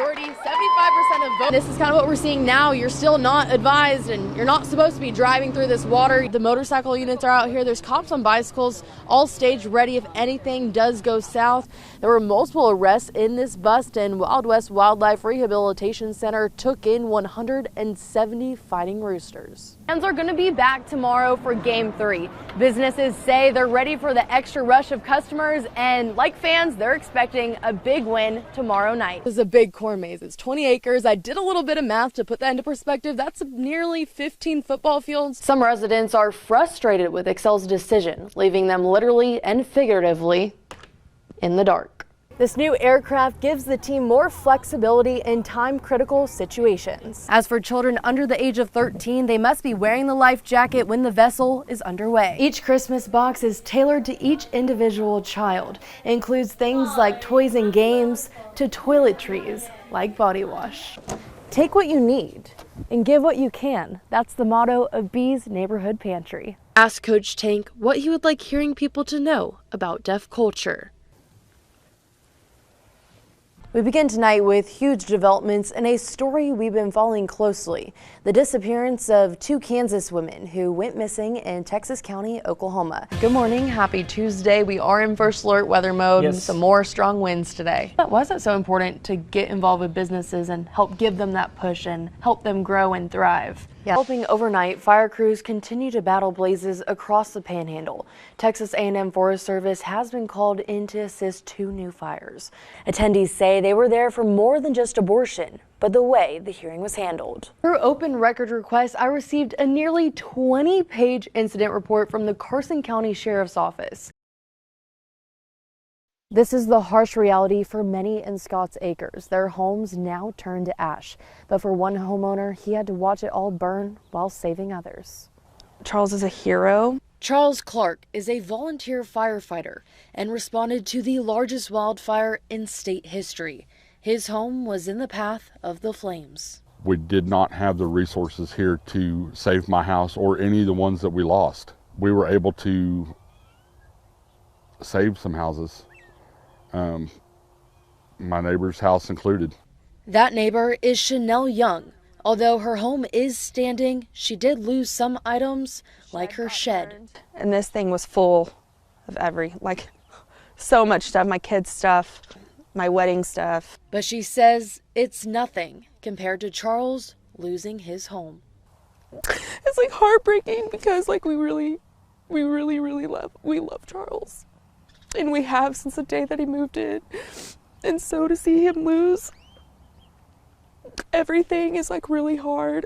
majority, 75% of votes. This is kind of what we're seeing now. You're still not advised and you're not supposed to be driving through this water. The motorcycle units are out here. There's cops on bicycles, all stage ready if anything does go south. There were multiple arrests in this bust, and Wild West Wildlife Rehabilitation Center took in 170 fighting roosters. Fans are going to be back tomorrow for Game 3. Businesses say they're ready for the extra rush of customers, and like fans, they're expecting a big win tomorrow night. This is a big corn maze. It's 20 acres. I did a little bit of math to put that into perspective. That's nearly 15 football fields. Some residents are frustrated with Excel's decision, leaving them literally and figuratively in the dark. This new aircraft gives the team more flexibility in time-critical situations. As for children under the age of 13, they must be wearing the life jacket when the vessel is underway. Each Christmas box is tailored to each individual child. It includes things like toys and games to toiletries like body wash. Take what you need and give what you can. That's the motto of B's Neighborhood Pantry. Ask Coach Tank what he would like hearing people to know about deaf culture. We begin tonight with huge developments in a story we've been following closely. The disappearance of two Kansas women who went missing in Texas County, Oklahoma. Good morning. Happy Tuesday. We are in first alert weather mode. Yes. And some more strong winds today. Why is it so important to get involved with businesses and help give them that push and help them grow and thrive? Yeah. Helping overnight, fire crews continue to battle blazes across the Panhandle. Texas A&M Forest Service has been called in to assist two new fires. Attendees say they were there for more than just abortion, but the way the hearing was handled. Through open record request, I received a nearly 20-page incident report from the Carson County Sheriff's Office. This is the harsh reality for many in Scotts Acres. Their homes now turned to ash. But for one homeowner, he had to watch it all burn while saving others. Charles is a hero. Charles Clark is a volunteer firefighter and responded to the largest wildfire in state history. His home was in the path of the flames. We did not have the resources here to save my house or any of the ones that we lost. We were able to save some houses. My neighbor's house included. That neighbor is Chanel Young. Although her home is standing, she did lose some items like her shed. And this thing was full of so much stuff, my kids' stuff, my wedding stuff. But she says it's nothing compared to Charles losing his home. It's heartbreaking because we really love Charles. And we have since the day that he moved in. And so to see him lose everything is really hard.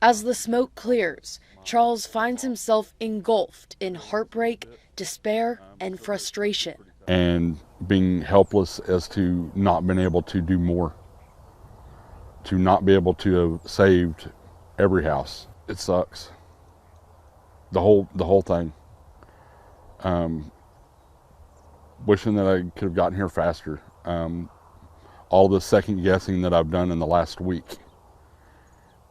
As the smoke clears, Charles finds himself engulfed in heartbreak, despair, and frustration. And being helpless as to not being able to do more. To not be able to have saved every house. It sucks. The whole thing. Wishing that I could have gotten here faster. All the second guessing that I've done in the last week.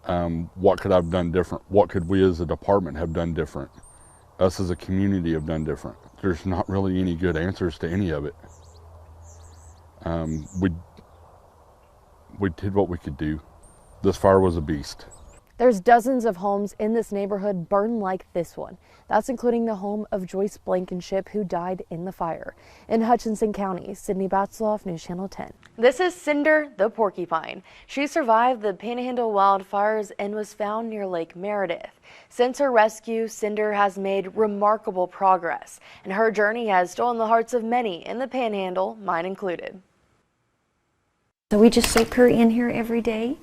What could I have done different? What could we as a department have done different? Us as a community have done different. There's not really any good answers to any of it. We did what we could do. This fire was a beast. There's dozens of homes in this neighborhood burned like this one. That's including the home of Joyce Blankenship, who died in the fire. In Hutchinson County, Sydnee Batzlaff, NewsChannel 10. This is Cinder the porcupine. She survived the Panhandle wildfires and was found near Lake Meredith. Since her rescue, Cinder has made remarkable progress, and her journey has stolen the hearts of many in the Panhandle, mine included. So we just soak her in here every day.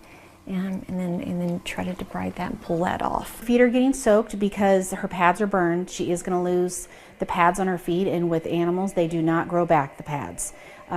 And then try to debride that and pull that off. Feet are getting soaked because her pads are burned. She is going to lose the pads on her feet, and with animals, they do not grow back, the pads.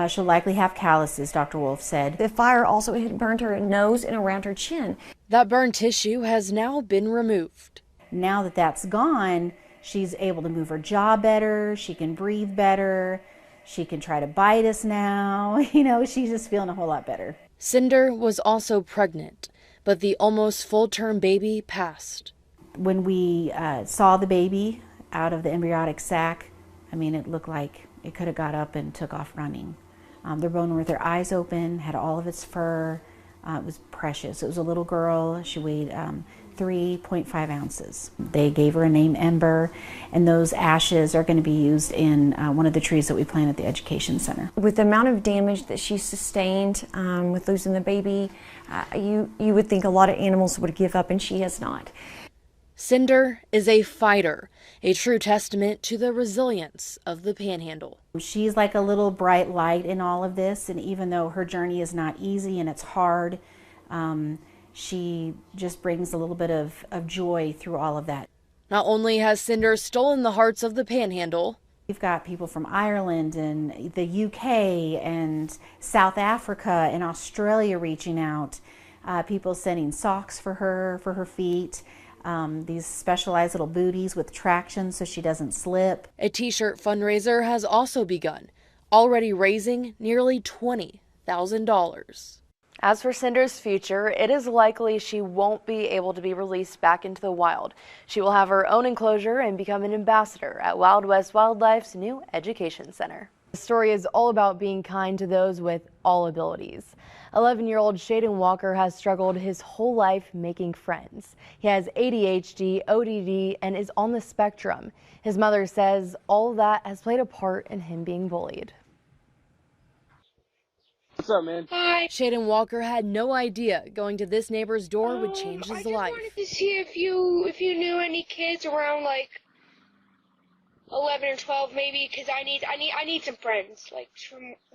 She'll likely have calluses, Dr. Wolf said. The fire also had burned her nose and around her chin. That burned tissue has now been removed. Now that that's gone, she's able to move her jaw better, she can breathe better, she can try to bite us now. She's just feeling a whole lot better. Cinder was also pregnant, but the almost full-term baby passed. When we saw the baby out of the embryonic sac, it looked like it could have got up and took off running. They're born with their eyes open, had all of its fur. It was precious. It was a little girl. She weighed 3.5 ounces. They gave her a name, Ember, and those ashes are going to be used in one of the trees that we plant at the Education Center. With the amount of damage that she sustained with losing the baby, you would think a lot of animals would give up, and she has not. Cinder is a fighter, a true testament to the resilience of the Panhandle. She's like a little bright light in all of this, and even though her journey is not easy and it's hard, she just brings a little bit of joy through all of that. Not only has Cinder stolen the hearts of the Panhandle, we've got people from Ireland and the UK and South Africa and Australia reaching out, people sending socks for her feet. These specialized little booties with traction so she doesn't slip. A t-shirt fundraiser has also begun, already raising nearly $20,000. As for Cinder's future, it is likely she won't be able to be released back into the wild. She will have her own enclosure and become an ambassador at Wild West Wildlife's new Education Center. The story is all about being kind to those with all abilities. 11-year-old Shaden Walker has struggled his whole life making friends. He has ADHD, ODD, and is on the spectrum. His mother says all that has played a part in him being bullied. What's up, man? Hi. Shaden Walker had no idea going to this neighbor's door would change his life. I just wanted to see if you knew any kids around like 11 or 12 maybe, because I need some friends, like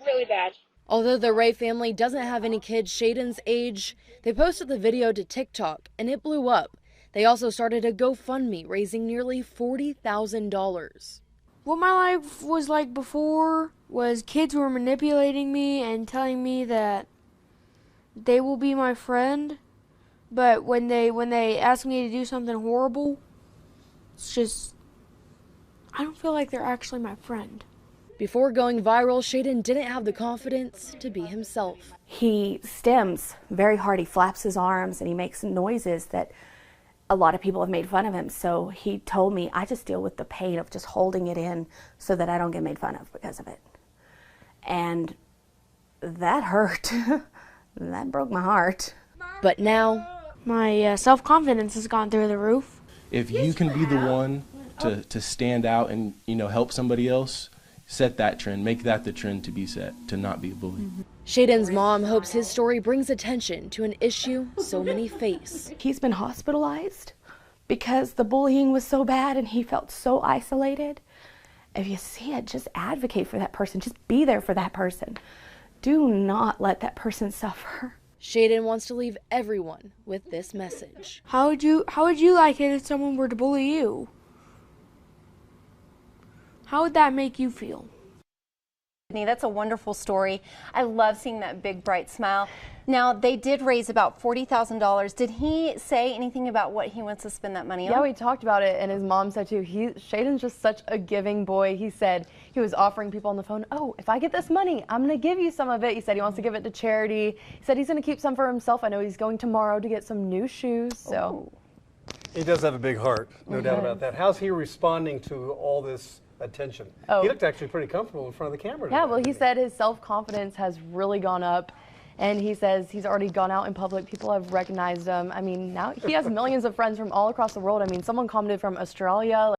really bad. Although the Ray family doesn't have any kids Shaden's age, they posted the video to TikTok and it blew up. They also started a GoFundMe raising nearly $40,000. What my life was like before was kids were manipulating me and telling me that they will be my friend, but when they ask me to do something horrible, it's just, I don't feel like they're actually my friend. Before going viral, Shaden didn't have the confidence to be himself. He stems very hard. He flaps his arms and he makes noises that a lot of people have made fun of him. So he told me, I just deal with the pain of just holding it in so that I don't get made fun of because of it. And that hurt. That broke my heart. But now, my self-confidence has gone through the roof. If you can be the one to stand out and, help somebody else, set that trend, make that the trend to be set, to not be a bully. Shaden's mom hopes his story brings attention to an issue so many face. He's been hospitalized because the bullying was so bad and he felt so isolated. If you see it, just advocate for that person. Just be there for that person. Do not let that person suffer. Shaden wants to leave everyone with this message. How would you like it if someone were to bully you? How would that make you feel? That's a wonderful story. I love seeing that big, bright smile. Now, they did raise about $40,000. Did he say anything about what he wants to spend that money on? Yeah, we talked about it, and his mom said too, Shaden's just such a giving boy. He said he was offering people on the phone, oh, if I get this money, I'm going to give you some of it. He said he wants to give it to charity. He said he's going to keep some for himself. I know he's going tomorrow to get some new shoes, so. He does have a big heart, no doubt about that. How's he responding to all this attention? He looked actually pretty comfortable in front of the camera today. Yeah, well, he said his self-confidence has really gone up, and he says he's already gone out in public. People have recognized him. I mean, now he has millions of friends from all across the world. I mean, someone commented from Australia.